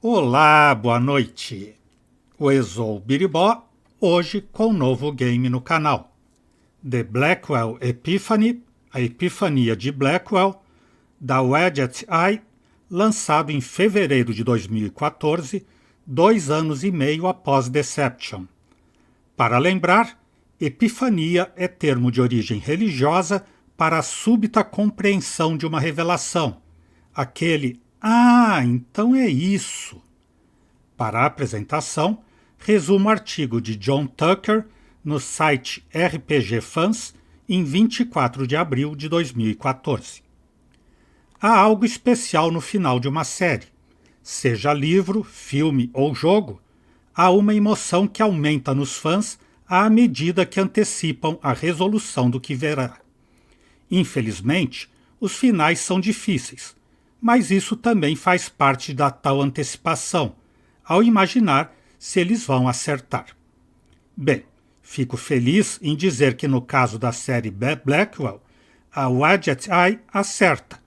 Olá, boa noite. O Exou Biribó, hoje com um novo game no canal. The Blackwell Epiphany, a Epifania de Blackwell, da Widget Eye, lançado em fevereiro de 2014, 2 anos e meio após Deception. Para lembrar, Epifania é termo de origem religiosa para a súbita compreensão de uma revelação, aquele "Ah, então é isso". Para a apresentação, resumo o artigo de John Tucker no site RPG Fans em 24 de abril de 2014. Há algo especial no final de uma série. Seja livro, filme ou jogo, há uma emoção que aumenta nos fãs à medida que antecipam a resolução do que verá. Infelizmente, os finais são difíceis, mas isso também faz parte da tal antecipação, ao imaginar se eles vão acertar. Bem, fico feliz em dizer que no caso da série Blackwell, a Widget Eye acerta.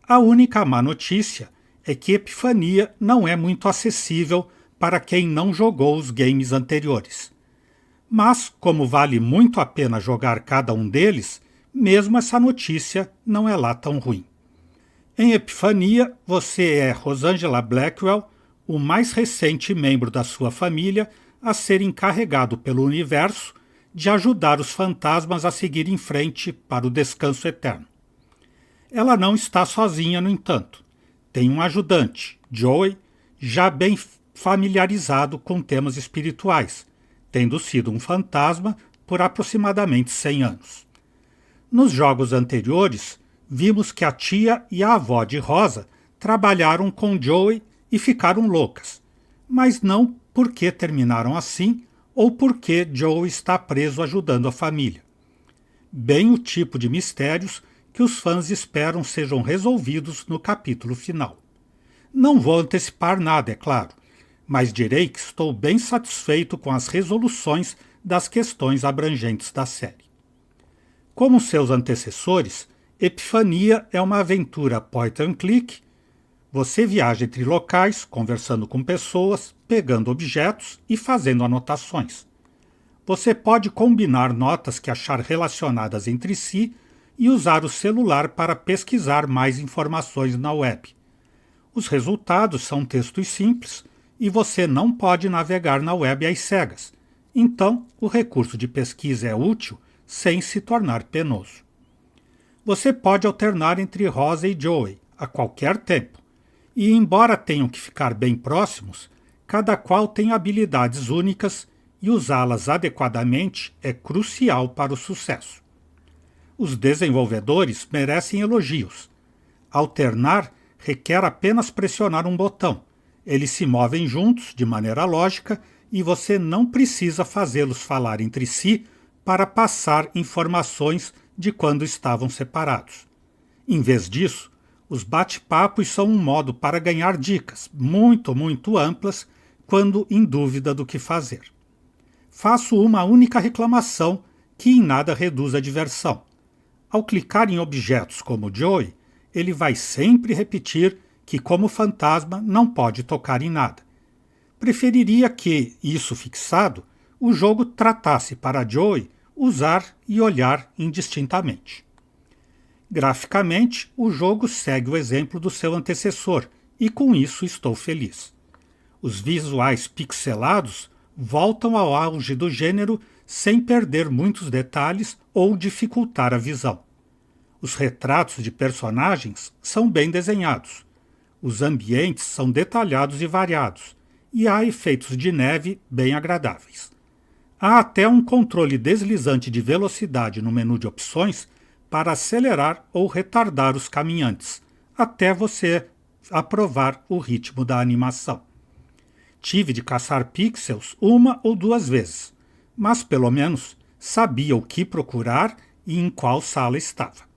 A única má notícia é que Epifania não é muito acessível para quem não jogou os games anteriores. Mas, como vale muito a pena jogar cada um deles, mesmo essa notícia não é lá tão ruim. Em Epifania, você é Rosangela Blackwell, o mais recente membro da sua família a ser encarregado pelo universo de ajudar os fantasmas a seguir em frente para o descanso eterno. Ela não está sozinha, no entanto. Tem um ajudante, Joey, já bem familiarizado com temas espirituais, tendo sido um fantasma por aproximadamente 100 anos. Nos jogos anteriores, vimos que a tia e a avó de Rosa trabalharam com Joey e ficaram loucas, mas não porque terminaram assim ou porque Joey está preso ajudando a família. Bem o tipo de mistérios que os fãs esperam sejam resolvidos no capítulo final. Não vou antecipar nada, é claro, mas direi que estou bem satisfeito com as resoluções das questões abrangentes da série. Como seus antecessores, Epifania é uma aventura point and click. Você viaja entre locais, conversando com pessoas, pegando objetos e fazendo anotações. Você pode combinar notas que achar relacionadas entre si e usar o celular para pesquisar mais informações na web. Os resultados são textos simples e você não pode navegar na web às cegas, então o recurso de pesquisa é útil sem se tornar penoso. Você pode alternar entre Rosa e Joey a qualquer tempo, e embora tenham que ficar bem próximos, cada qual tem habilidades únicas e usá-las adequadamente é crucial para o sucesso. Os desenvolvedores merecem elogios. Alternar requer apenas pressionar um botão. Eles se movem juntos, de maneira lógica, e você não precisa fazê-los falar entre si para passar informações de quando estavam separados. Em vez disso, os bate-papos são um modo para ganhar dicas muito amplas quando em dúvida do que fazer. Faço uma única reclamação que em nada reduz a diversão. Ao clicar em objetos como Joey, ele vai sempre repetir que, como fantasma, não pode tocar em nada. Preferiria que, isso fixado, o jogo tratasse para Joey usar e olhar indistintamente. Graficamente, o jogo segue o exemplo do seu antecessor, e com isso estou feliz. Os visuais pixelados voltam ao auge do gênero sem perder muitos detalhes ou dificultar a visão. Os retratos de personagens são bem desenhados. Os ambientes são detalhados e variados, e há efeitos de neve bem agradáveis. Há até um controle deslizante de velocidade no menu de opções para acelerar ou retardar os caminhantes, até você aprovar o ritmo da animação. Tive de caçar pixels 1 ou 2 vezes, mas pelo menos sabia o que procurar e em qual sala estava.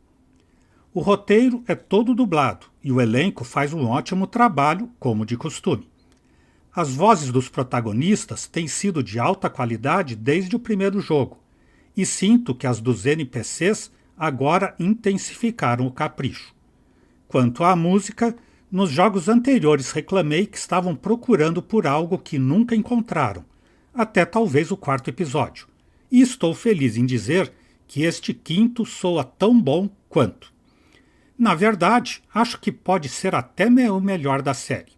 O roteiro é todo dublado e o elenco faz um ótimo trabalho, como de costume. As vozes dos protagonistas têm sido de alta qualidade desde o primeiro jogo, e sinto que as dos NPCs agora intensificaram o capricho. Quanto à música, Nos jogos anteriores reclamei que estavam procurando por algo que nunca encontraram, até talvez o quarto episódio. E estou feliz em dizer que este quinto soa tão bom quanto. Na verdade, acho que pode ser até o melhor da série.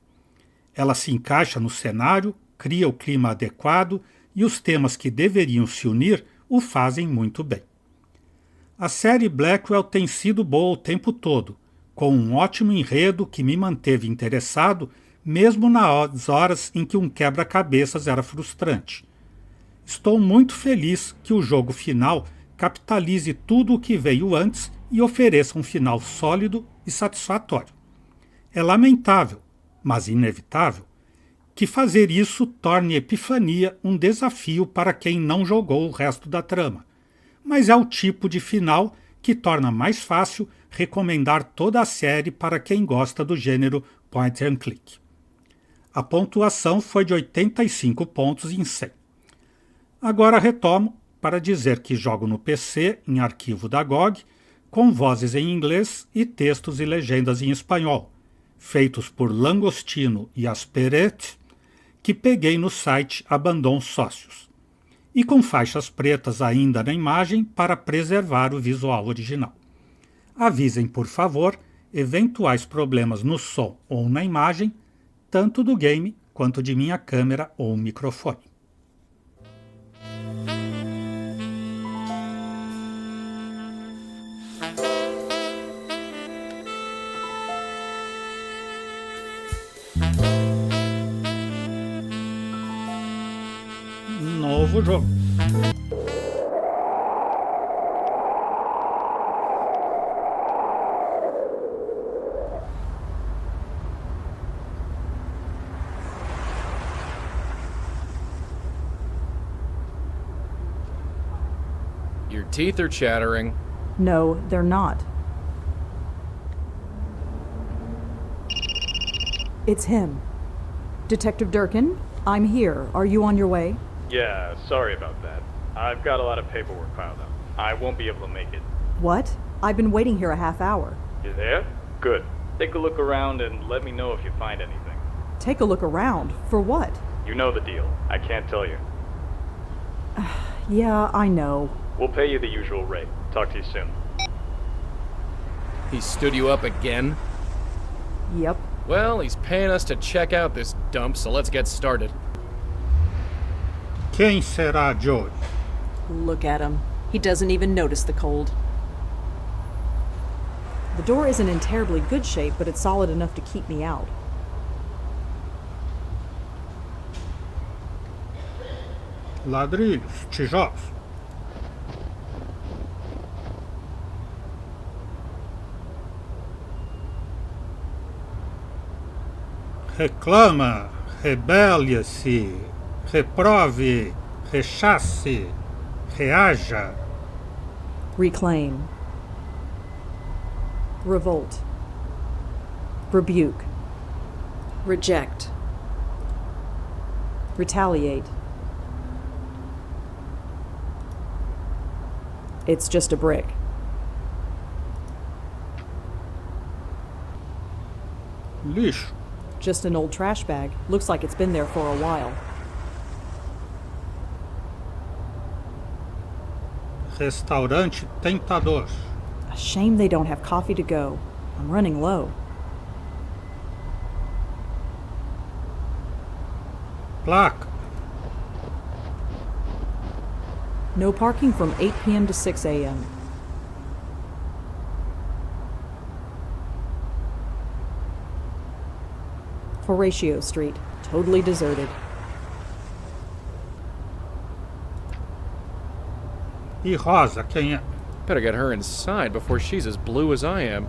Ela se encaixa no cenário, cria o clima adequado e os temas que deveriam se unir o fazem muito bem. A série Blackwell tem sido boa o tempo todo, com um ótimo enredo que me manteve interessado mesmo nas horas em que um quebra-cabeças era frustrante. Estou muito feliz que o jogo final capitalize tudo o que veio antes e ofereça um final sólido e satisfatório. É lamentável, mas inevitável, que fazer isso torne Epifania um desafio para quem não jogou o resto da trama, mas é o tipo de final que torna mais fácil recomendar toda a série para quem gosta do gênero point and click. A pontuação foi de 85 pontos em 100. Agora retomo para dizer que jogo no PC em arquivo da GOG, com vozes em inglês e textos e legendas em espanhol, feitos por Langostino e Asperet, que peguei no site Abandon Sócios, e com faixas pretas ainda na imagem para preservar o visual original. Avisem, por favor, eventuais problemas no som ou na imagem, tanto do game quanto de minha câmera ou microfone. Novo jogo. Your teeth are chattering. No, they're not. It's him. Detective Durkin, I'm here. Are you on your way? Yeah, sorry about that. I've got a lot of paperwork piled up. I won't be able to make it. What? I've been waiting here a half hour. You there? Good. Take a look around and let me know if you find anything. Take a look around? For what? You know the deal. I can't tell you. Yeah, I know. We'll pay you the usual rate. Talk to you soon. He stood you up again? Yep. Well, he's paying us to check out this dump, so let's get started. Quem será Joey? Look at him. He doesn't even notice the cold. The door isn't in terribly good shape, but it's solid enough to keep me out. Ladrilhos, tijolos. Reclama, rebele-se, reprove, rechace, reaja. Reclaim. Revolt. Rebuke. Reject. Retaliate. It's just a brick. Lixo. Just an old trash bag. Looks like it's been there for a while. Restaurante tentador. A shame they don't have coffee to go. I'm running low. Placa. No parking from 8 p.m. to 6 a.m. Horatio Street, totally deserted. E Rosa, quem é? Better get her inside before she's as blue as I am.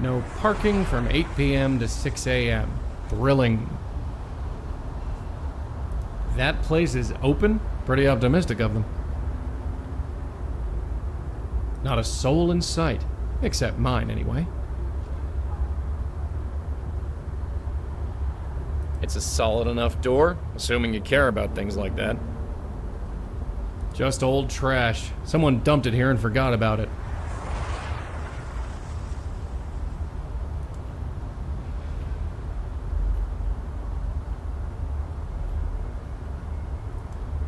No parking from 8 p.m. to 6 a.m. Thrilling. That place is open? Pretty optimistic of them. Not a soul in sight. Except mine, anyway. It's a solid enough door, assuming you care about things like that. Just old trash. Someone dumped it here and forgot about it.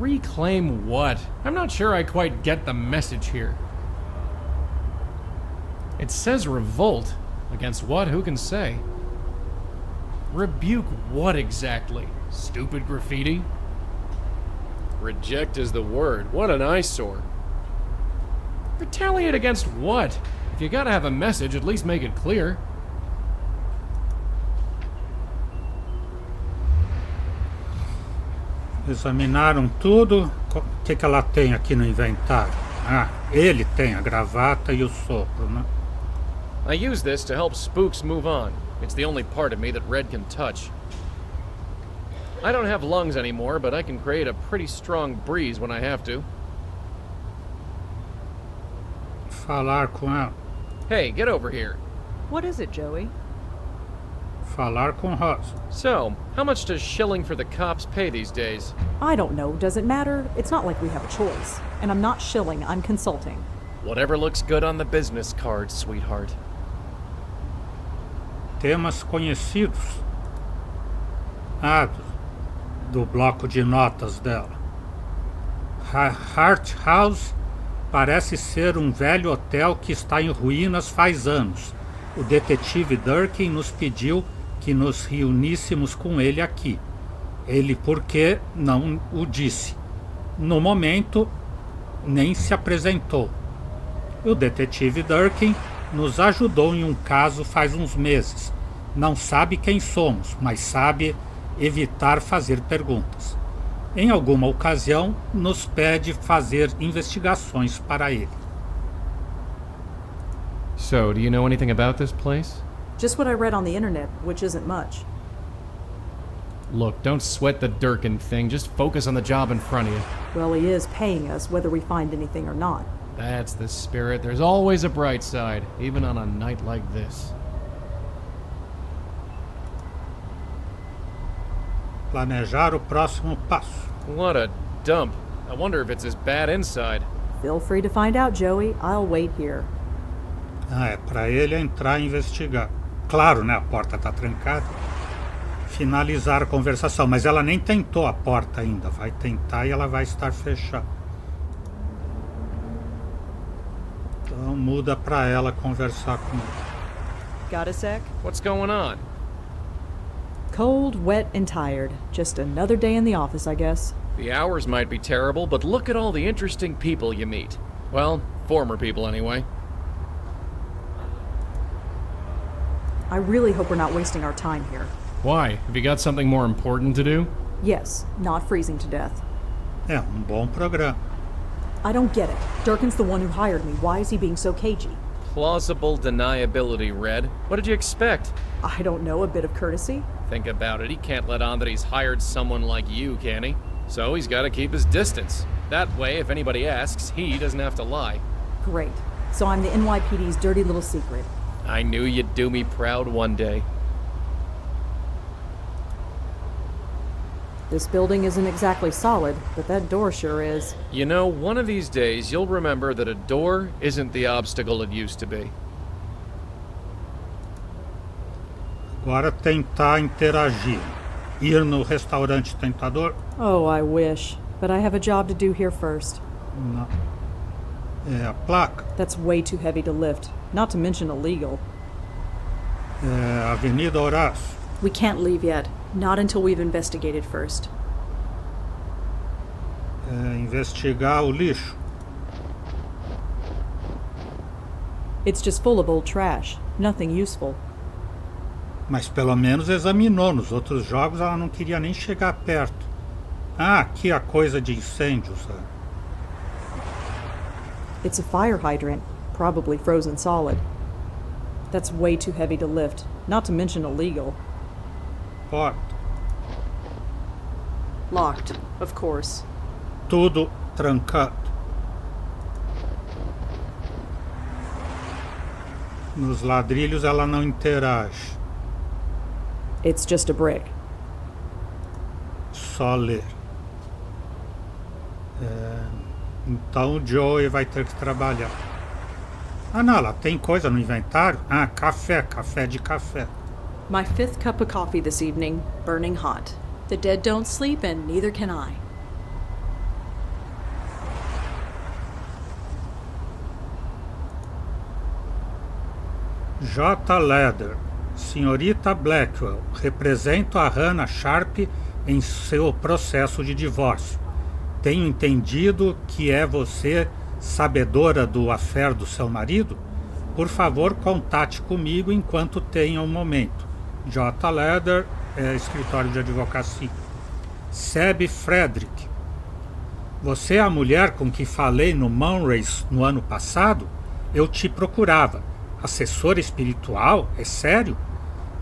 Reclaim what? I'm not sure I quite get the message here. It says revolt. Against what? Who can say? Rebuke what exactly? Stupid graffiti? Reject is the word. What an eyesore. Retaliate against what? If you gotta have a message, at least make it clear. Examinaram tudo. O que ela tem aqui no inventário? Ah, ele tem a gravata e o sopro, né? I use this to help spooks move on. It's the only part of me that Red can touch. I don't have lungs anymore, but I can create a pretty strong breeze when I have to. Falar com ela. Hey, get over here. What is it, Joey? Falar com Rosa. So, how much does shilling for the cops pay these days? I don't know. Does it matter? It's not like we have a choice. And I'm not shilling, I'm consulting. Whatever looks good on the business card, sweetheart. Temas conhecidos. Ah, do bloco de notas dela. Hart House parece ser um velho hotel que está em ruínas faz anos. O detetive Durkin nos pediu que nos reuníssemos com ele aqui. Ele, por que não o disse? No momento, nem se apresentou. O detetive Durkin nos ajudou em um caso faz uns meses. Não sabe quem somos, mas sabe evitar fazer perguntas. Em alguma ocasião, nos pede fazer investigações para ele. So, do you know anything about this place? Just what I read on the internet, which isn't much. Look, don't sweat the Durkin thing. Just focus on the job in front of you. Well, he is paying us whether we find anything or not. That's the spirit. There's always a bright side, even on a night like this. Planejar o próximo passo. What a dump. I wonder if it's as bad inside. Feel free to find out, Joey. I'll wait here. Ah, é para ele entrar e investigar. Claro, né? A porta está trancada. Finalizar a conversação, mas ela nem tentou a porta ainda. Vai tentar e ela vai estar fechada. Então muda para ela conversar com ele. Got a sec? What's going on? Cold, wet, and tired. Just another day in the office, I guess. The hours might be terrible, but look at all the interesting people you meet. Well, former people anyway. I really hope we're not wasting our time here. Why? Have you got something more important to do? Yes, not freezing to death. É bom programa. I don't get it. Durkin's the one who hired me. Why is he being so cagey? Plausible deniability, Red. What did you expect? I don't know, a bit of courtesy? Think about it. He can't let on that he's hired someone like you, can he? So he's got to keep his distance. That way, if anybody asks, he doesn't have to lie. Great. So I'm the NYPD's dirty little secret. I knew you'd do me proud one day. This building isn't exactly solid, but that door sure is. You know, one of these days, you'll remember that a door isn't the obstacle it used to be. Agora tentar interagir. Ir no restaurante tentador? Oh, I wish. But I have a job to do here first. Não. É a placa. That's way too heavy to lift, not to mention illegal. É Avenida Horácio. We can't leave yet. Not until we've investigated first. É investigar o lixo. It's just full of old trash. Nothing useful. Mas pelo menos examinou. Nos outros jogos ela não queria nem chegar perto. Ah, aqui a coisa de incêndios. It's a fire hydrant, probably frozen solid. That's way too heavy to lift, not to mention illegal. Porta. Locked, of course. Tudo trancado. Nos ladrilhos ela não interage. It's just a brick. Só ler. Então o Joey vai ter que trabalhar. Ah, não, ela tem coisa no inventário? Ah, café de café. My 5th cup of coffee this evening, burning hot. The dead don't sleep and neither can I. J. Leder. Senhorita Blackwell, represento a Hannah Sharp em seu processo de divórcio. Tenho entendido que é você sabedora do affair do seu marido? Por favor, contate comigo enquanto tenha um momento. J. Leder, escritório de advocacia. Seb Frederick. Você é a mulher com que falei no Monrays no ano passado? Eu te procurava. Assessora espiritual? É sério?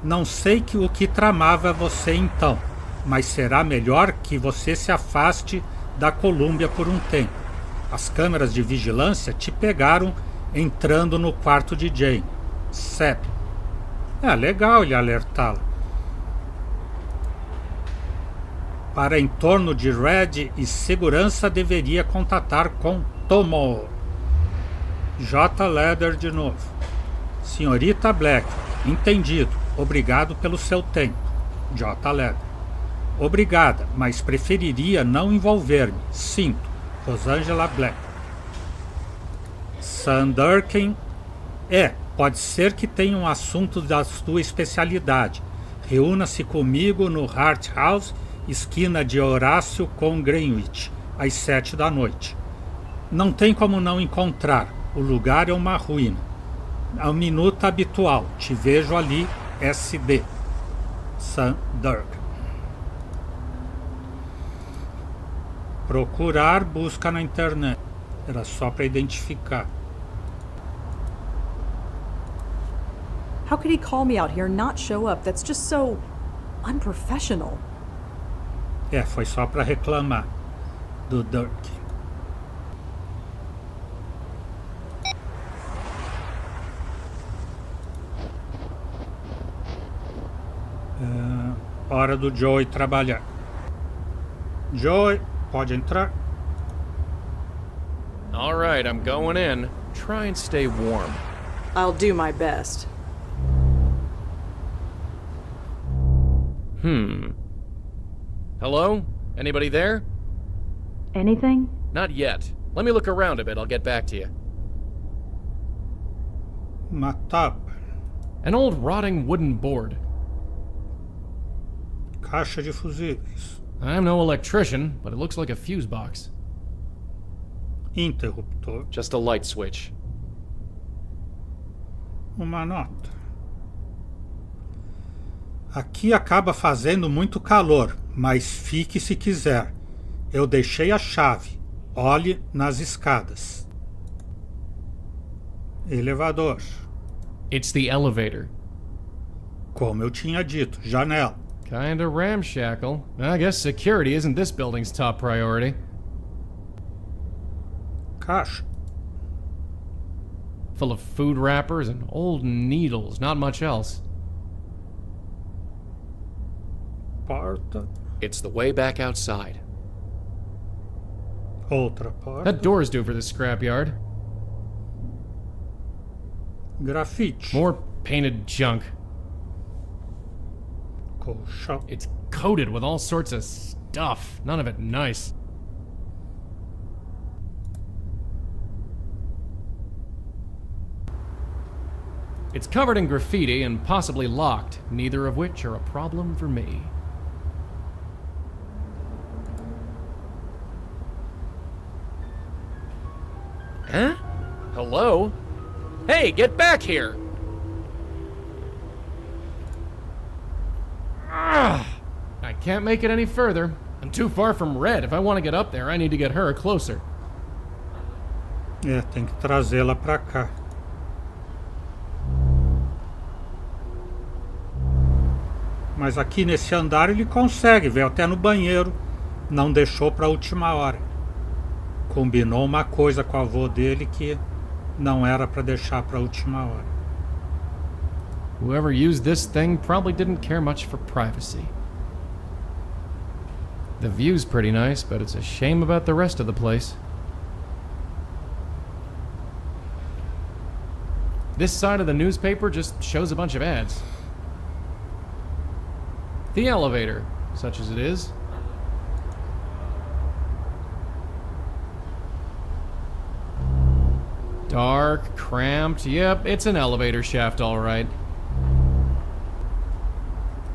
Não sei o que tramava você então, mas será melhor que você se afaste da Colômbia por um tempo. As câmeras de vigilância te pegaram entrando no quarto de Jane. Seb. É legal ele alertá-la. Para em torno de Red e segurança deveria contatar com Tomo. J. Leder de novo. Senhorita Black, entendido. Obrigado pelo seu tempo. J. Leder. Obrigada, mas preferiria não envolver-me. Sinto. Rosângela Black. Sandurkin. Pode ser que tenha um assunto da sua especialidade. Reúna-se comigo no Hart House, esquina de Horácio com Greenwich, às 7 da noite. Não tem como não encontrar. O lugar é uma ruína. A minuta habitual. Te vejo ali, SD. Sandurkin. Procurar, busca na internet. Era só para identificar. How could he call me out here and not show up? That's just so unprofessional. Foi só para reclamar do Dirk. Hora do Joey trabalhar. Joey, pode entrar? All right, I'm going in. Try and stay warm. I'll do my best. Hello? Anybody there? Anything? Not yet. Let me look around a bit. I'll get back to you. Matar. An old rotting wooden board. Caixa de fusíveis. I'm no electrician, but it looks like a fuse box. Interruptor. Just a light switch. Uma nota. Aqui acaba fazendo muito calor, mas fique se quiser. Eu deixei a chave. Olhe nas escadas. Elevador. It's the elevator. Como eu tinha dito, janela. Kinda ramshackle. I guess security isn't this building's top priority. Caixa. Full of food wrappers and old needles, not much else. Porta. It's the way back outside. Outra porta. That door's due for this scrapyard. Grafite. More painted junk. Colchão. It's coated with all sorts of stuff. None of it nice. It's covered in graffiti and possibly locked, neither of which are a problem for me. Huh? Hello? Hey, get back here! I can't make it any further. I'm too far from Red. If I want to get up there, I need to get her closer. Tem que trazê-la pra cá. Mas aqui nesse andar ele consegue, veio até no banheiro. Não deixou pra última hora. Combinou uma coisa com o avô dele que não era pra deixar pra última hora. Whoever used this thing probably didn't care much for privacy. The view's pretty nice, but it's a shame about the rest of the place. This side of the newspaper just shows a bunch of ads. The elevator, such as it is. Dark, cramped. Yep, it's an elevator shaft, all right.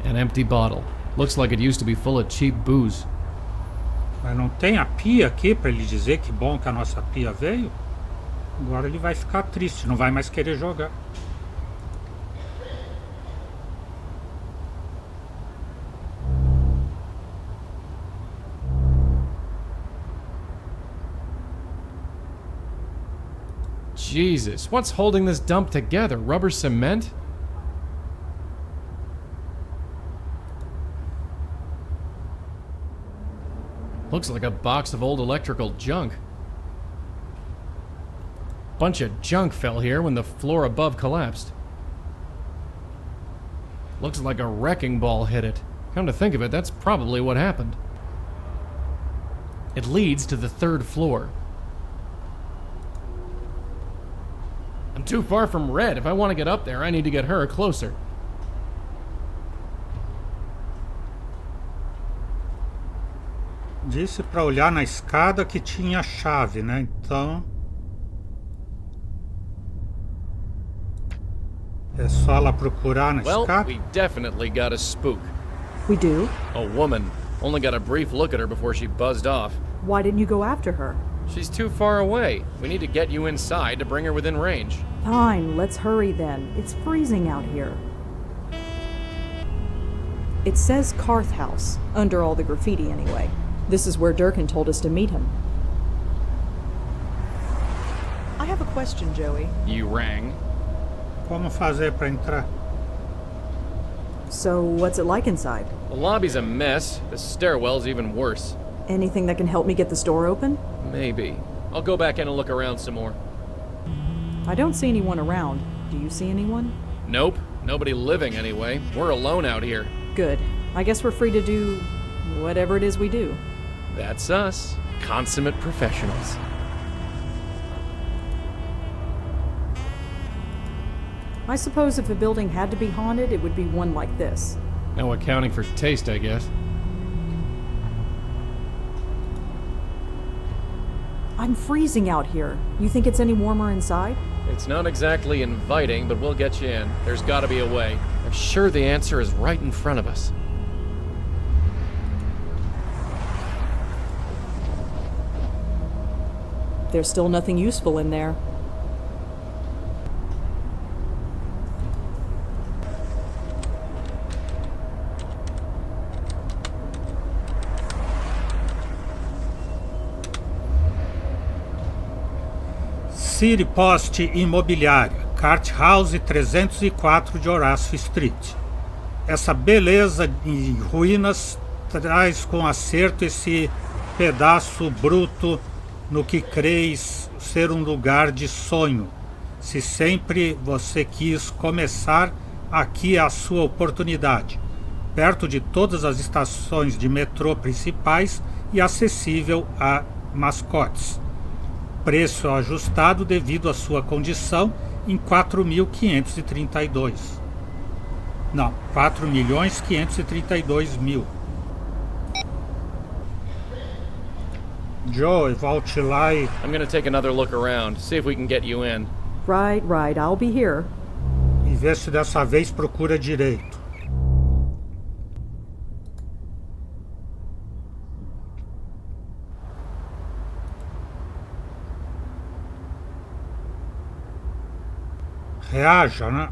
An empty bottle. Looks like it used to be full of cheap booze. Mas não tem a pia aqui para ele dizer que bom que a nossa pia veio? Agora ele vai ficar triste, não vai mais querer jogar. Jesus, what's holding this dump together? Rubber cement? Looks like a box of old electrical junk. Bunch of junk fell here when the floor above collapsed. Looks like a wrecking ball hit it. Come to think of it, that's probably what happened. It leads to the 3rd floor. I'm too far from Red. If I want to get up there, I need to get her closer. Disse para olhar na escada que tinha chave, né? Então é só lá procurar na Well, escada. we definitely got a spook. We do? A woman. Only got a brief look at her before she buzzed off. Why didn't you go after her? She's too far away. We need to get you inside to bring her within range. Fine, let's hurry then. It's freezing out here. It says Carth House, under all the graffiti anyway. This is where Durkin told us to meet him. I have a question, Joey. You rang. Como fazer para entrar? So, what's it like inside? The lobby's a mess. The stairwell's even worse. Anything that can help me get this door open? Maybe. I'll go back in and look around some more. I don't see anyone around. Do you see anyone? Nope. Nobody living anyway. We're alone out here. Good. I guess we're free to do whatever it is we do. That's us. Consummate professionals. I suppose if a building had to be haunted, it would be one like this. No accounting for taste, I guess. I'm freezing out here. You think it's any warmer inside? It's not exactly inviting, but we'll get you in. There's gotta be a way. I'm sure the answer is right in front of us. There's still nothing useful in there. City Post Imobiliária, Cart House 304 de Horace Street. Essa beleza em ruínas traz com acerto esse pedaço bruto no que creis ser um lugar de sonho. Se sempre você quis começar, aqui é a sua oportunidade. Perto de todas as estações de metrô principais e acessível a mascotes. Preço ajustado devido à sua condição em 4.532. Não, 4.532.000. Joe, volte lá e... I'm gonna take another look around, see if we can get you in. Right, I'll be here. E vê se dessa vez procura direito. Reaja, né?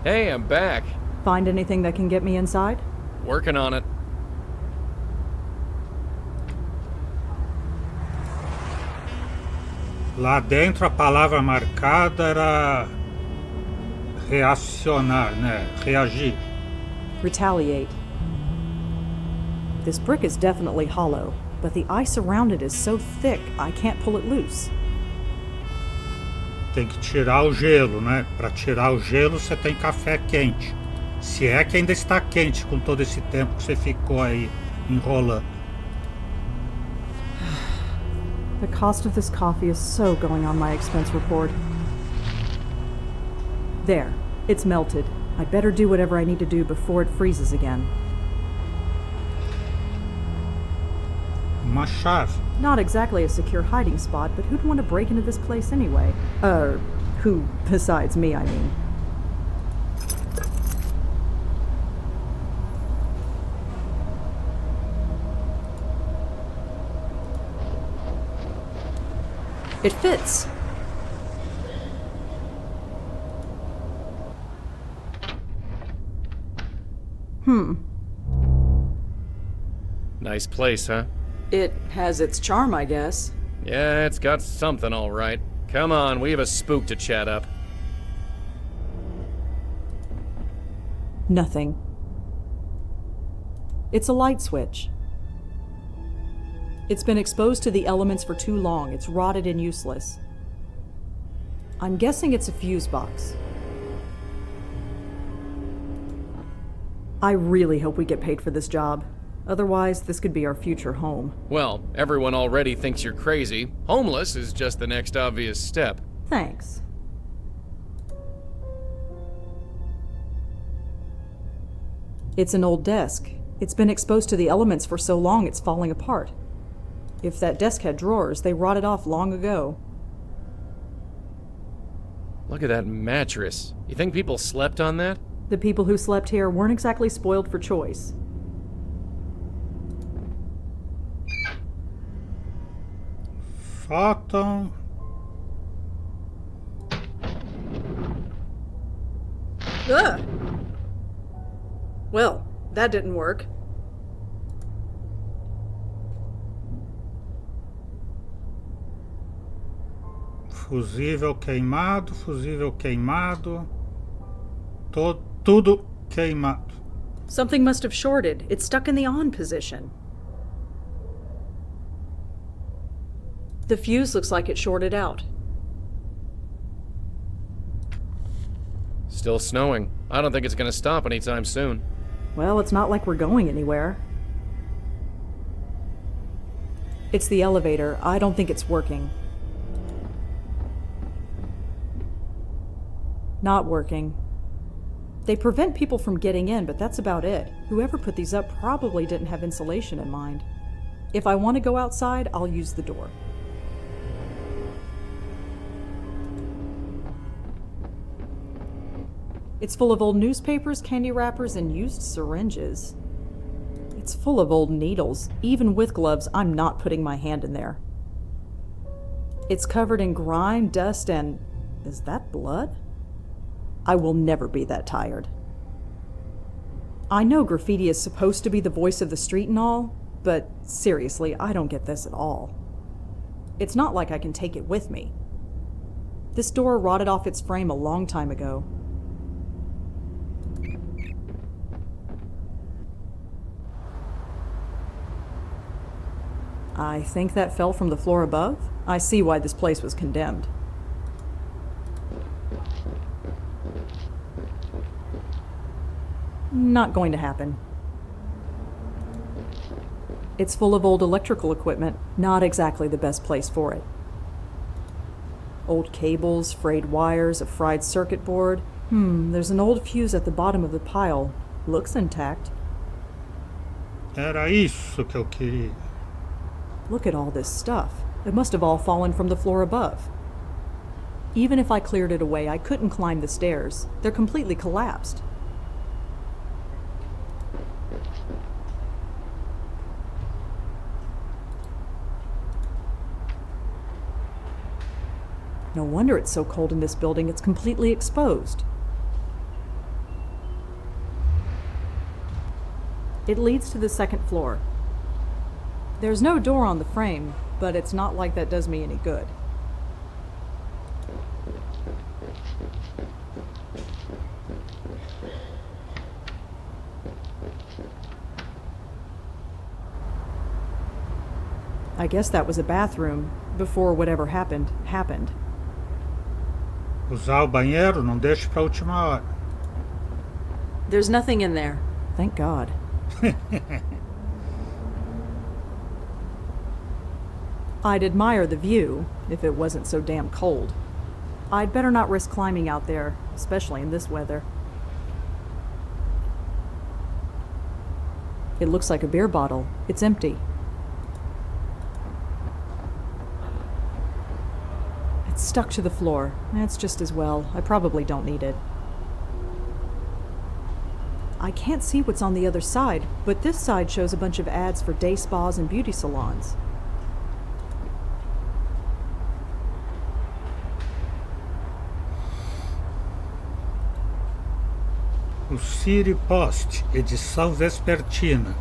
Hey, I'm back. Find anything that can get me inside? Working on it. Lá dentro a palavra marcada era reacionar, né? Reagir. Retaliate. This brick is definitely hollow, but the ice around it is so thick I can't pull it loose. Tem que tirar o gelo, né? Para tirar o gelo você tem café quente. Se é que ainda está quente com todo esse tempo que você ficou aí enrolando. The cost of this coffee is so going on my expense report. There. It's melted. I'd better do whatever I need to do before it freezes again. Uma chave. Not exactly a secure hiding spot, but who'd want to break into this place anyway? Who besides me, I mean. It fits. Nice place, huh? It has its charm, I guess. Yeah, it's got something all right. Come on, we have a spook to chat up. Nothing. It's a light switch. It's been exposed to the elements for too long. It's rotted and useless. I'm guessing it's a fuse box. I really hope we get paid for this job. Otherwise, this could be our future home. Well, everyone already thinks you're crazy. Homeless is just the next obvious step. Thanks. It's an old desk. It's been exposed to the elements for so long it's falling apart. If that desk had drawers, they rotted off long ago. Look at that mattress. You think people slept on that? The people who slept here weren't exactly spoiled for choice. Faltam. Ugh! Well, that didn't work. Fusível queimado, fusível queimado. Tudo queimado. Something must have shorted. It's stuck in the on position. The fuse looks like it shorted out. Still snowing. I don't think it's gonna stop anytime soon. Well, it's not like we're going anywhere. It's the elevator. I don't think it's working. Not working. They prevent people from getting in, but that's about it. Whoever put these up probably didn't have insulation in mind. If I want to go outside, I'll use the door. It's full of old newspapers, candy wrappers, and used syringes. It's full of old needles. Even with gloves, I'm not putting my hand in there. It's covered in grime, dust, and... is that blood? I will never be that tired. I know graffiti is supposed to be the voice of the street and all, but seriously, I don't get this at all. It's not like I can take it with me. This door rotted off its frame a long time ago. I think that fell from the floor above. I see why this place was condemned. Not going to happen. It's full of old electrical equipment. Not exactly the best place for it. Old cables, frayed wires, a fried circuit board. There's an old fuse at the bottom of the pile. Looks intact. Era isso que eu queria. Look at all this stuff. It must have all fallen from the floor above. Even if I cleared it away, I couldn't climb the stairs. They're completely collapsed. No wonder it's so cold in this building. It's completely exposed. It leads to the second floor. There's no door on the frame, but it's not like that does me any good. I guess that was a bathroom before whatever happened. Usar o banheiro não deixe para a última hora. There's nothing in there. Thank God. I'd admire the view if it wasn't so damn cold. I'd better not risk climbing out there, especially in this weather. It looks like a beer bottle. It's empty. It's stuck to the floor. That's just as well. I probably don't need it. I can't see what's on the other side, but this side shows a bunch of ads for day spas and beauty salons. O City Post, edição vespertina,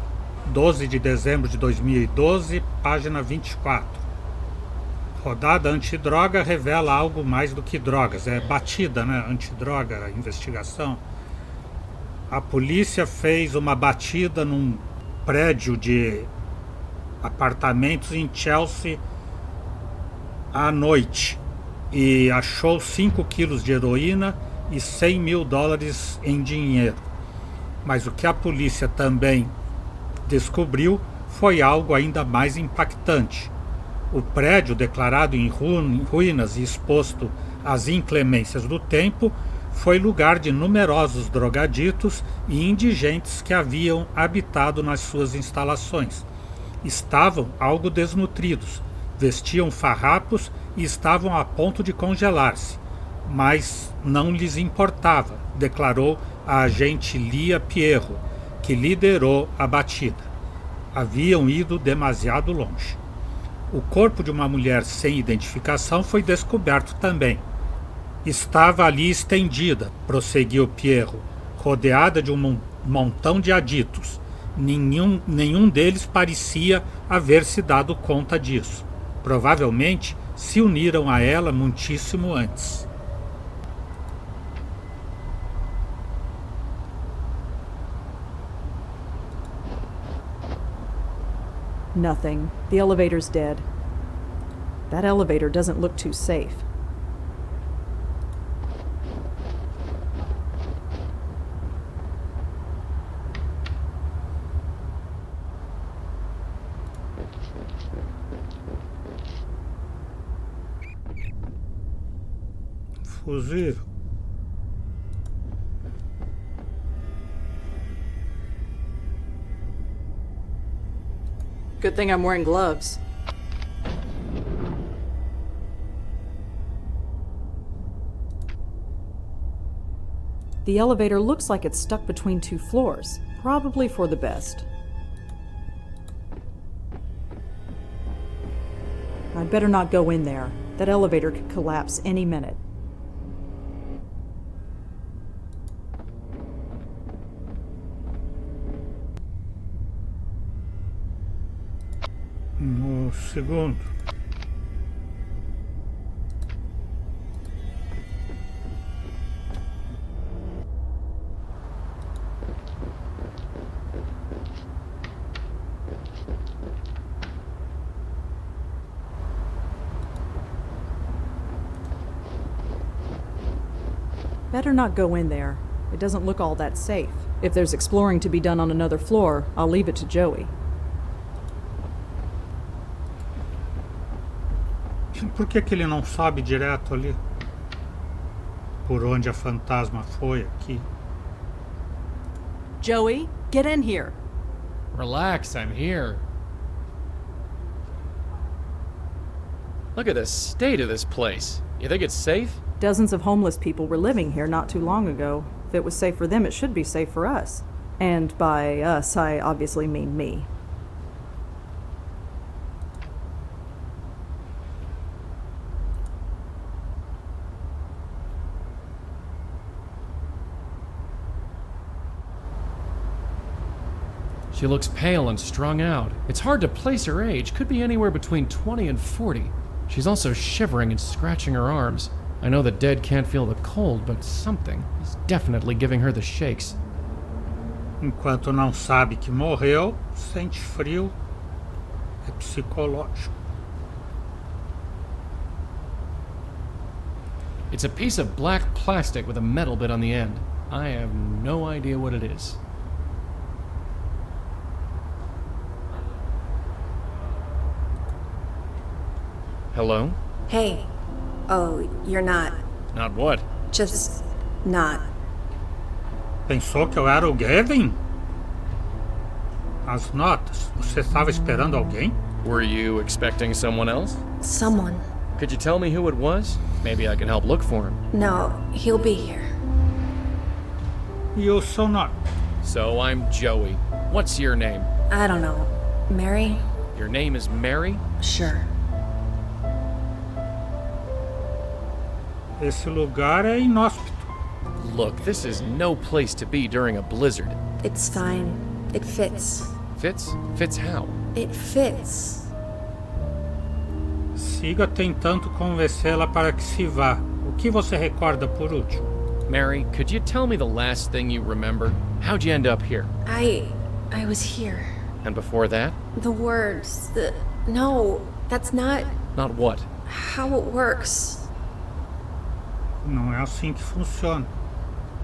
12 de dezembro de 2012, página 24. Rodada antidroga revela algo mais do que drogas. É batida, né? Antidroga, investigação. A polícia fez uma batida num prédio de apartamentos em Chelsea à noite e achou 5 quilos de heroína e 100 mil dólares em dinheiro. Mas o que a polícia também descobriu foi algo ainda mais impactante. O prédio, declarado em ruínas e exposto às inclemências do tempo, foi lugar de numerosos drogaditos e indigentes que haviam habitado nas suas instalações. Estavam algo desnutridos, vestiam farrapos e estavam a ponto de congelar-se, mas não lhes importava, declarou a agente Lia Pierro, que liderou a batida. Haviam ido demasiado longe. O corpo de uma mulher sem identificação foi descoberto também. Estava ali estendida, prosseguiu Pierro, rodeada de um montão de aditos. Nenhum deles parecia haver se dado conta disso. Provavelmente se uniram a ela muitíssimo antes. Nothing. The elevator's dead. That elevator doesn't look too safe. Fusível. Good thing I'm wearing gloves. The elevator looks like it's stuck between two floors, probably for the best. I'd better not go in there. That elevator could collapse any minute. No segundo. Better not go in there. It doesn't look all that safe. If there's exploring to be done on another floor, I'll leave it to Joey. Por que ele não sobe direto ali? Por onde a fantasma foi aqui? Joey, get in here. Relax, I'm here. Look at the state of this place. You think it's safe? Dozens of homeless people were living here not too long ago. If it was safe for them, it should be safe for us. And by us, I obviously mean me. She looks pale and strung out. It's hard to place her age. Could be anywhere between 20 and 40. She's also shivering and scratching her arms. I know the dead can't feel the cold, but something is definitely giving her the shakes. Enquanto não sabe que morreu, sente frio. É psicológico. It's a piece of black plastic with a metal bit on the end. I have no idea what it is. Hello? Hey. Oh, you're not. Not what? Just not. Pensou que eu era o Gavin? As notas. Você estava esperando alguém? Were you expecting someone else? Someone. Could you tell me who it was? Maybe I can help look for him. No, he'll be here. E o seu nome? So I'm Joey. What's your name? I don't know. Mary? Your name is Mary? Sure. Esse lugar é inóspito. Look, this is no place to be during a blizzard. It's fine. It fits. Fits? Fits how? It fits. Siga tentando convencê-la para que se vá. O que você recorda por último? Mary, could you tell me the last thing you remember? How'd you end up here? I was here. And before that? The words, No, that's not Not what? how it works. Não é assim que funciona.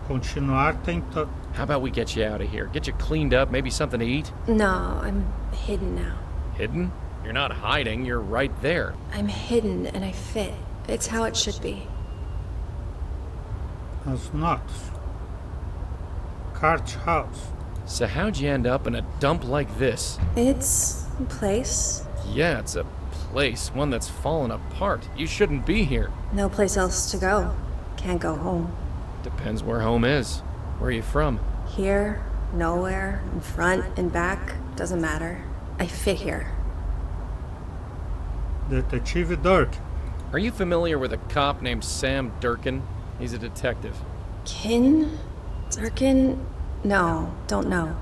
Continuar tentando. How about we get you out of here? Get you cleaned up, maybe something to eat? No, I'm hidden now. Hidden? You're not hiding, you're right there. I'm hidden and I fit. It's how it should be. As notas. Cart House. So how'd you end up in a dump like this? It's a place. Yeah, it's a place, one that's fallen apart. You shouldn't be here. No place else to go. Can't go home. Depends where home is. Where are you from? Here, nowhere, in front, in back, doesn't matter. I fit here. Detetive Dirk. Are you familiar with a cop named Sam Durkin? He's a detective. Kin? Durkin? No, don't know.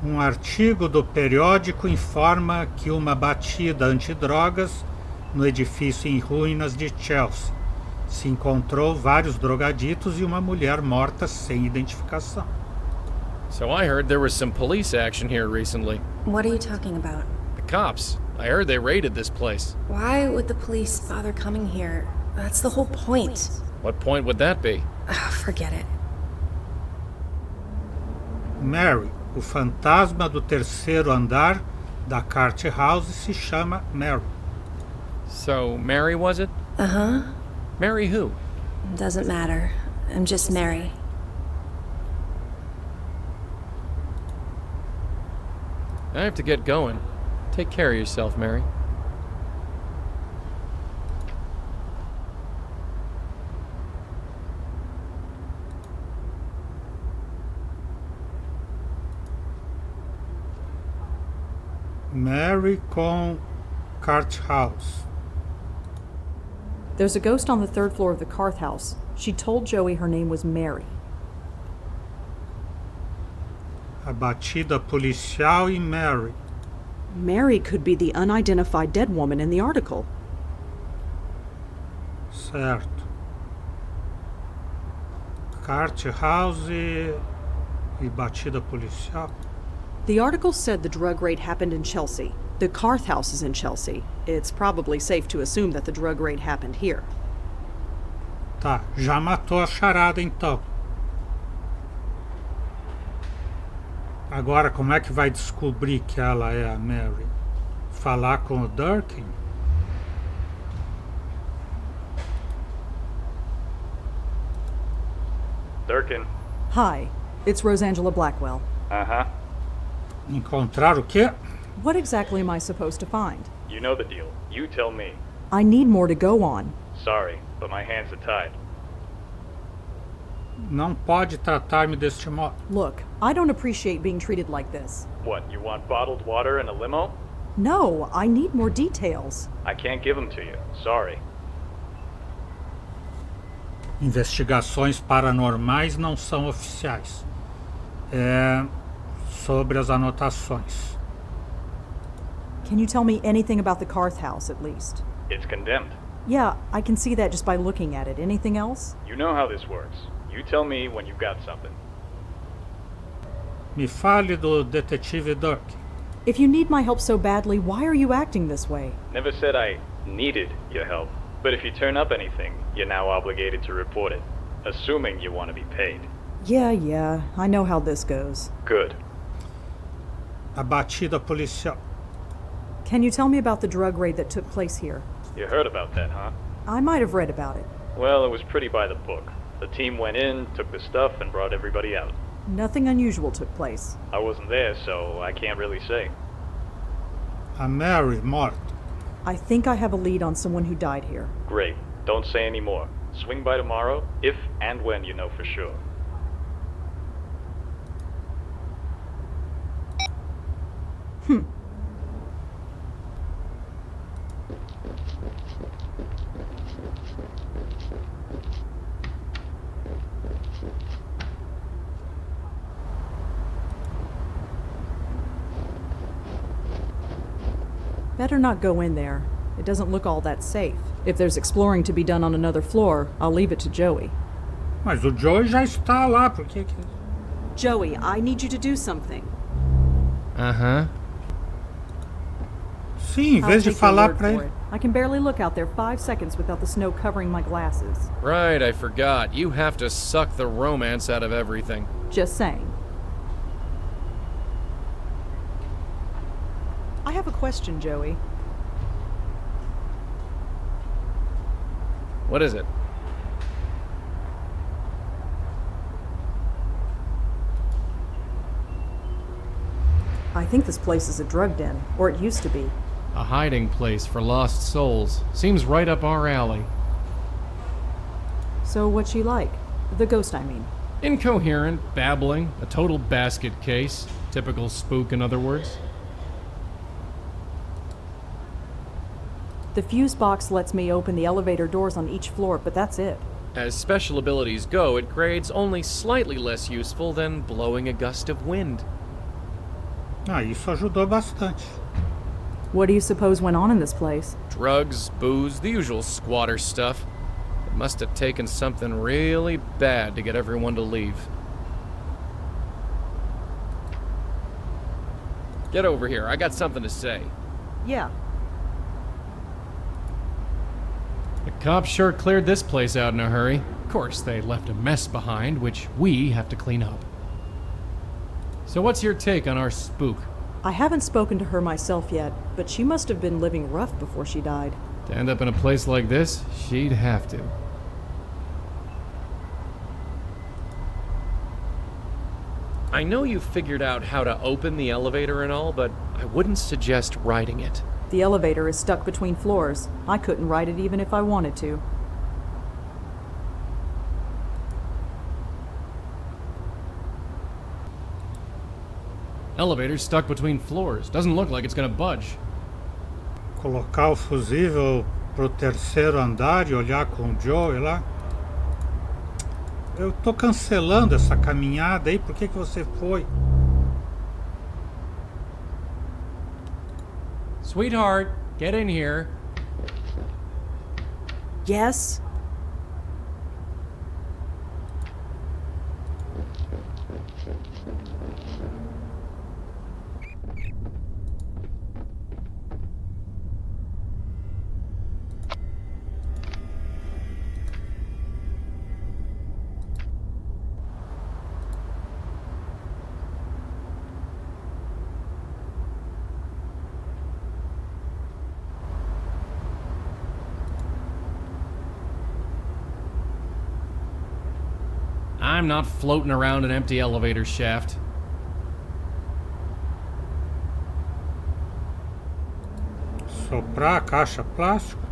Artigo do periódico informa que uma batida antidrogas no edifício em ruínas de Chelsea se encontrou vários drogaditos e uma mulher morta sem identificação. So I heard there was some police action here recently. What are you talking about? The cops. I heard they raided this place. Why would the police bother coming here? That's the whole point. What point would that be? Forget it. Mary, o fantasma do terceiro andar da Cart House se chama Mary. So, Mary was it? Uh-huh. Mary who? Doesn't matter. I'm just Mary. I have to get going. Take care of yourself, Mary. Mary com Cart House. There's a ghost on the third floor of the Carth house. She told Joey her name was Mary. A batida policial e Mary. Mary could be the unidentified dead woman in the article. Certo. Cart House e batida policial. The article said the drug raid happened in Chelsea. The Carth house is in Chelsea. It's probably safe to assume that the drug raid happened here. Tá, já matou a charada então. Agora, como é que vai descobrir que ela é a Mary? Falar com o Durkin? Durkin. Hi, it's Rosangela Blackwell. Uh-huh. Encontrar o quê? What exactly am I supposed to find? You know the deal. You tell me. I need more to go on. Sorry, but my hands are tied. Não pode tratar-me deste modo. Look, I don't appreciate being treated like this. What, you want bottled water and a limo? No, I need more details. I can't give them to you. Sorry. Investigações paranormais não são oficiais. É sobre as anotações. Can you tell me anything about the Carth house, at least? It's condemned. Yeah, I can see that just by looking at it. Anything else? You know how this works. You tell me when you've got something. Me fale do detetive Dirk. If you need my help so badly, why are you acting this way? Never said I needed your help. But if you turn up anything, you're now obligated to report it, assuming you want to be paid. Yeah, I know how this goes. Good. A batida policial. Can you tell me about the drug raid that took place here? You heard about that, huh? I might have read about it. Well, it was pretty by the book. The team went in, took the stuff, and brought everybody out. Nothing unusual took place. I wasn't there, so I can't really say. A Mary morta. I think I have a lead on someone who died here. Great. Don't say any more. Swing by tomorrow, if and when you know for sure. Better not go in there. It doesn't look all that safe. If there's exploring to be done on another floor, I'll leave it to Joey. Mas o Joey já está lá, por que que... Joey, I need you to do something. Uh-huh. Sim, em I'll vez de take your falar word pra for ele... it. I can barely look out there 5 seconds without the snow covering my glasses. Right, I forgot. You have to suck the romance out of everything. Just saying. I have a question, Joey. What is it? I think this place is a drug den, or it used to be. A hiding place for lost souls. Seems right up our alley. So what's she like? The ghost, I mean. Incoherent, babbling, a total basket case. Typical spook, in other words. The fuse box lets me open the elevator doors on each floor, but that's it. As special abilities go, it grades only slightly less useful than blowing a gust of wind. Ah, isso ajudou bastante. What do you suppose went on in this place? Drugs, booze, the usual squatter stuff. It must have taken something really bad to get everyone to leave. Get over here, I got something to say. Yeah. The cops sure cleared this place out in a hurry. Of course, they left a mess behind, which we have to clean up. So what's your take on our spook? I haven't spoken to her myself yet, but she must have been living rough before she died. To end up in a place like this, she'd have to. I know you figured out how to open the elevator and all, but I wouldn't suggest riding it. The elevator is stuck between floors. I couldn't ride it even if I wanted to. Elevator's stuck between floors. Doesn't look like it's gonna budge. Colocar o fusível pro terceiro andar e olhar com o Joey lá. Eu tô cancelando essa caminhada aí, por que que você foi? Sweetheart, get in here. Yes? I'm not floating around an empty elevator shaft. Soprar a caixa plástica?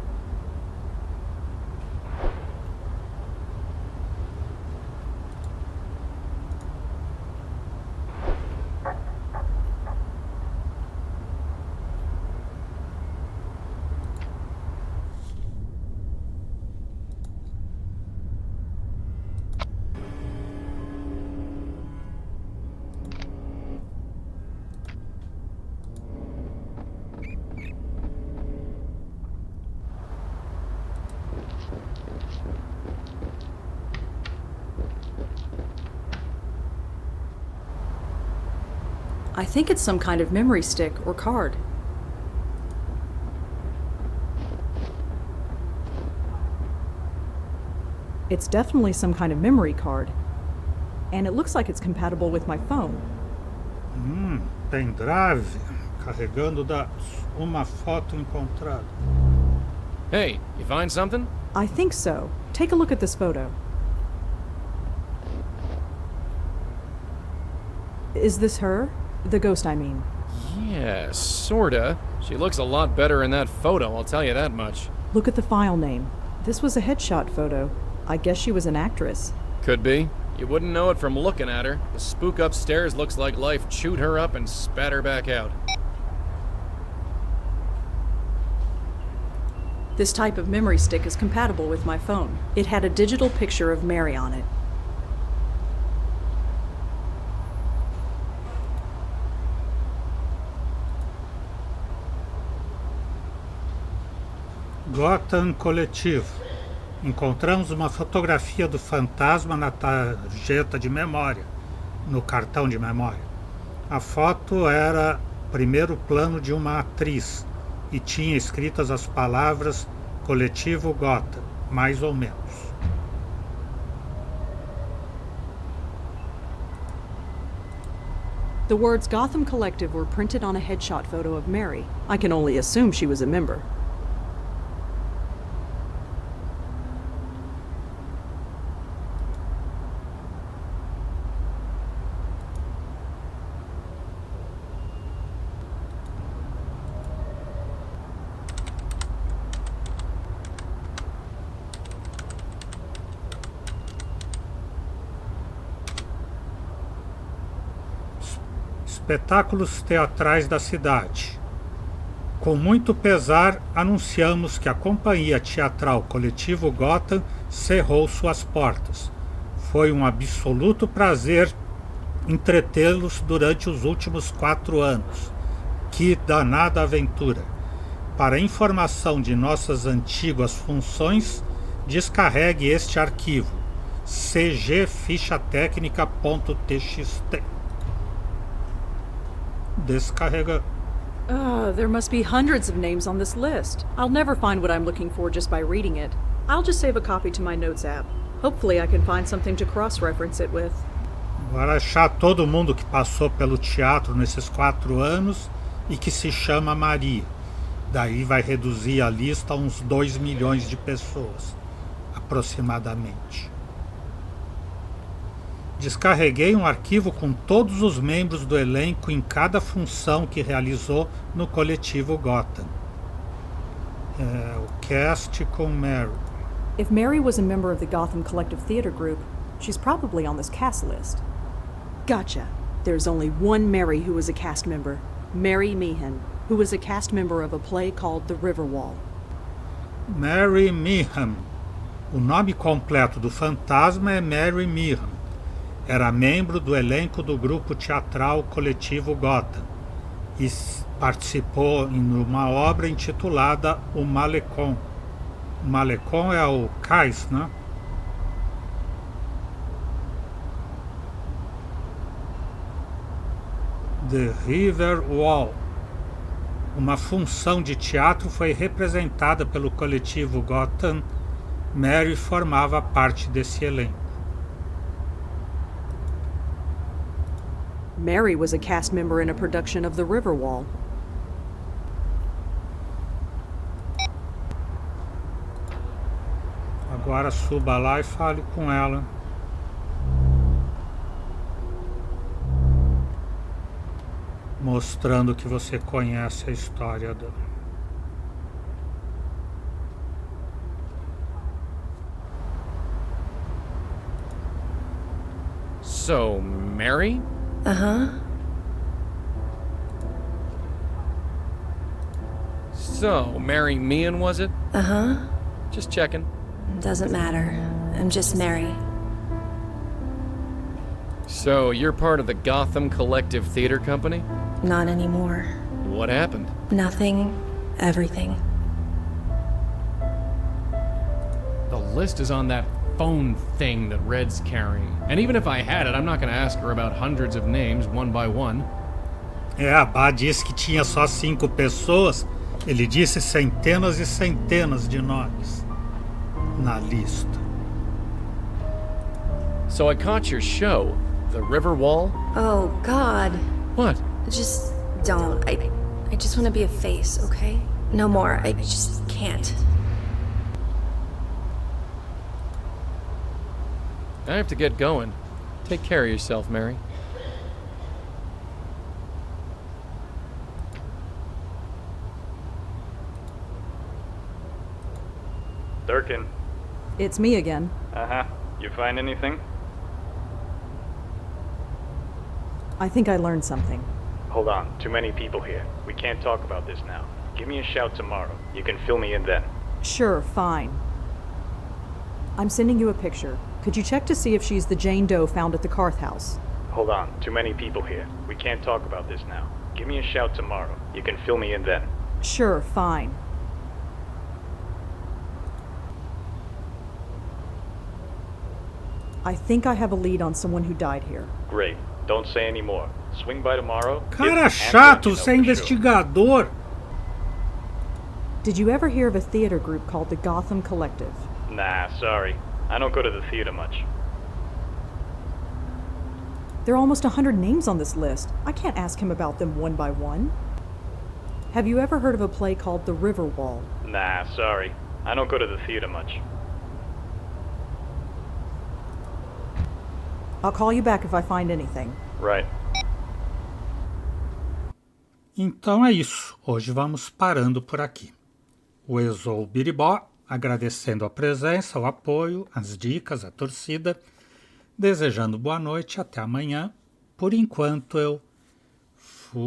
I think it's some kind of memory stick or card. It's definitely some kind of memory card. And it looks like it's compatible with my phone. Pendrive. Carregando dados. Uma foto encontrada. Hey, you find something? I think so. Take a look at this photo. Is this her? The ghost, I mean. Yeah, sorta. She looks a lot better in that photo, I'll tell you that much. Look at the file name. This was a headshot photo. I guess she was an actress. Could be. You wouldn't know it from looking at her. The spook upstairs looks like life chewed her up and spat her back out. This type of memory stick is compatible with my phone. It had a digital picture of Mary on it. Gotham Coletivo. Encontramos uma fotografia do fantasma na tarjeta de memória, no cartão de memória. A foto era primeiro plano de uma atriz e tinha escritas as palavras Coletivo Gotham, mais ou menos. The words Gotham Collective were printed on a headshot photo of Mary. I can only assume she was a member. Espetáculos teatrais da cidade. Com muito pesar, anunciamos que a companhia teatral Coletivo Gotham cerrou suas portas. Foi um absoluto prazer entretê-los durante os últimos 4 anos. Que danada aventura! Para informação de nossas antigas funções, descarregue este arquivo cgfichatecnica.txt. Descarrega. There must be hundreds of names on this list. I'll never find what I'm looking for just by reading it. I'll just save a copy to my notes app. Hopefully I can find something to cross-reference it with. Agora achar todo mundo que passou pelo teatro nesses 4 anos e que se chama Maria. Daí vai reduzir a lista a uns 2 milhões de pessoas, aproximadamente. Descarreguei um arquivo com todos os membros do elenco em cada função que realizou no Coletivo Gotham. O cast com Mary. If Mary was a member of the Gotham Collective Theater Group, she's probably on this cast list. Gotcha. There's only one Mary who was a cast member. Mary Meehan, who was a cast member of a play called The Riverwall. Mary Meehan. O nome completo do fantasma é Mary Meehan. Era membro do elenco do grupo teatral Coletivo Gotham e participou em uma obra intitulada O Malecon. O Malecon é o cais, né? The Riverwall. Uma função de teatro foi representada pelo Coletivo Gotham. Mary formava parte desse elenco. Mary was a cast member in a production of The Riverwall. Agora suba lá e fale com ela. Mostrando que você conhece a história dela. So, Mary? Uh-huh. So, Mary Meehan, was it? Uh-huh. Just checking. Doesn't matter. I'm just Mary. So, you're part of the Gotham Collective Theater Company? Not anymore. What happened? Nothing. Everything. The list is on that phone thing that Red's carrying. And even if I had it, I'm not going to ask her about hundreds of names, one by one. A Bá disse que tinha só 5 pessoas. Ele disse centenas e centenas de nomes na lista. So I caught your show, The Riverwall? Oh, God. What? Just don't. I just want to be a face, okay? No more. I just can't. I have to get going. Take care of yourself, Mary. Durkin. It's me again. Uh-huh. You find anything? I think I learned something. Hold on. Too many people here. We can't talk about this now. Give me a shout tomorrow. You can fill me in then. Sure, fine. I'm sending you a picture. Could you check to see if she's the Jane Doe found at the Carth house? Hold on. Too many people here. We can't talk about this now. Give me a shout tomorrow. You can fill me in then. Sure, fine. I think I have a lead on someone who died here. Great. Don't say any more. Swing by tomorrow. Cara chato, você é investigador. Did you ever hear of a theater group called the Gotham Collective? Nah, sorry. I don't go to the theater much. There are almost 100 names on this list. I can't ask him about them one by one. Have you ever heard of a play called The River Wall? Nah, sorry. I don't go to the theater much. I'll call you back if I find anything. Right. Então é isso. Hoje vamos parando por aqui. O Exou Biribó, agradecendo a presença, o apoio, as dicas, a torcida, desejando boa noite, até amanhã. Por enquanto eu fui.